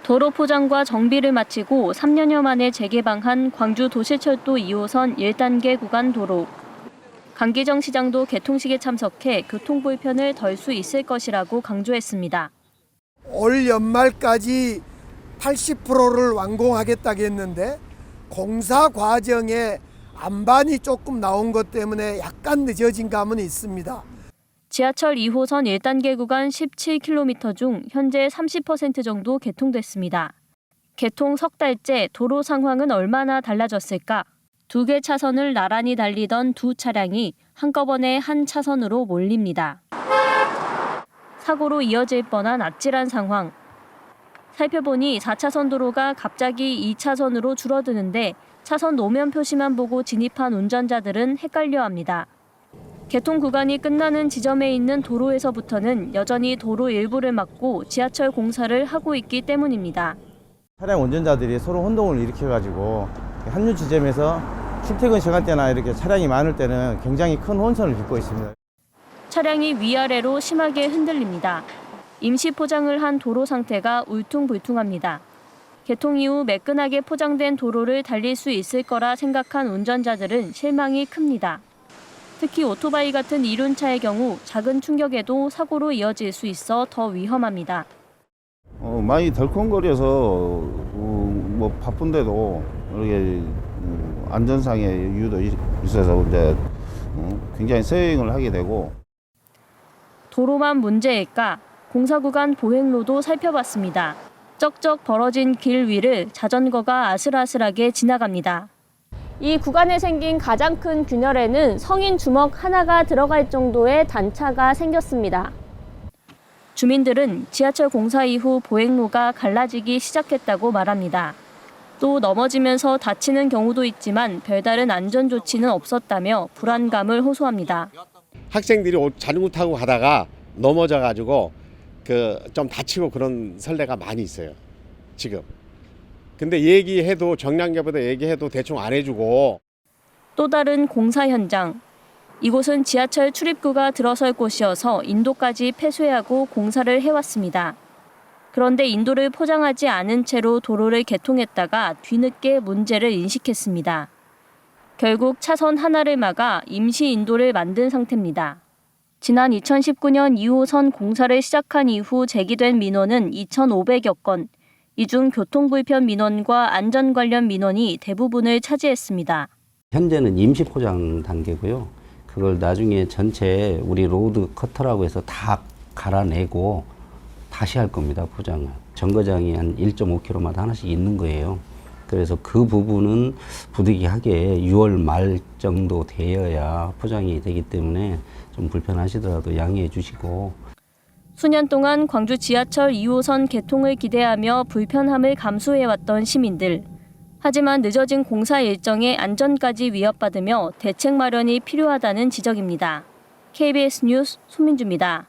도로 포장과 정비를 마치고 3년여 만에 재개방한 광주 도실철도 2호선 1단계 구간 도로. 강기정 시장도 개통식에 참석해 교통 불편을 덜 수 있을 것이라고 강조했습니다. 올 연말까지 80%를 완공하겠다고 했는데 공사 과정에 안반이 조금 나온 것 때문에 약간 늦어진 감은 있습니다. 지하철 2호선 1단계 구간 17km 중 현재 30% 정도 개통됐습니다. 개통 석 달째 도로 상황은 얼마나 달라졌을까? 2개 차선을 나란히 달리던 두 차량이 한꺼번에 한 차선으로 몰립니다. 사고로 이어질 뻔한 아찔한 상황. 살펴보니 4차선 도로가 갑자기 2차선으로 줄어드는데 차선 노면 표시만 보고 진입한 운전자들은 헷갈려합니다. 개통 구간이 끝나는 지점에 있는 도로에서부터는 여전히 도로 일부를 막고 지하철 공사를 하고 있기 때문입니다. 차량 운전자들이 서로 혼동을 일으켜가지고 합류 지점에서 출퇴근 시간대나 이렇게 차량이 많을 때는 굉장히 큰 혼선을 빚고 있습니다. 차량이 위아래로 심하게 흔들립니다. 임시 포장을 한 도로 상태가 울퉁불퉁합니다. 개통 이후 매끈하게 포장된 도로를 달릴 수 있을 거라 생각한 운전자들은 실망이 큽니다. 특히 오토바이 같은 이륜차의 경우 작은 충격에도 사고로 이어질 수 있어 더 위험합니다. 많이 덜컹거려서 뭐 바쁜데도 이렇게 안전상의 이유도 있어서 이제 굉장히 서행을 하게 되고. 도로만 문제일까? 공사 구간 보행로도 살펴봤습니다. 쩍쩍 벌어진 길 위를 자전거가 아슬아슬하게 지나갑니다. 이 구간에 생긴 가장 큰 균열에는 성인 주먹 하나가 들어갈 정도의 단차가 생겼습니다. 주민들은 지하철 공사 이후 보행로가 갈라지기 시작했다고 말합니다. 또 넘어지면서 다치는 경우도 있지만 별다른 안전 조치는 없었다며 불안감을 호소합니다. 학생들이 자전거 타고 가다가 넘어져가지고 좀 다치고 그런 선례가 많이 있어요. 지금. 근데 얘기해도 정량계보다 얘기해도 대충 안 해주고. 또 다른 공사 현장. 이곳은 지하철 출입구가 들어설 곳이어서 인도까지 폐쇄하고 공사를 해왔습니다. 그런데 인도를 포장하지 않은 채로 도로를 개통했다가 뒤늦게 문제를 인식했습니다. 결국 차선 하나를 막아 임시 인도를 만든 상태입니다. 지난 2019년 2호선 공사를 시작한 이후 제기된 민원은 2,500여 건. 이 중 교통불편 민원과 안전 관련 민원이 대부분을 차지했습니다. 현재는 임시 포장 단계고요. 그걸 나중에 전체 우리 로드 커터라고 해서 다 갈아내고 다시 할 겁니다, 포장을. 정거장이 한 1.5km마다 하나씩 있는 거예요. 그래서 그 부분은 부득이하게 6월 말 정도 되어야 포장이 되기 때문에 좀 불편하시더라도 양해해 주시고. 수년 동안 광주 지하철 2호선 개통을 기대하며 불편함을 감수해왔던 시민들. 하지만 늦어진 공사 일정의 안전까지 위협받으며 대책 마련이 필요하다는 지적입니다. KBS 뉴스 손민주입니다.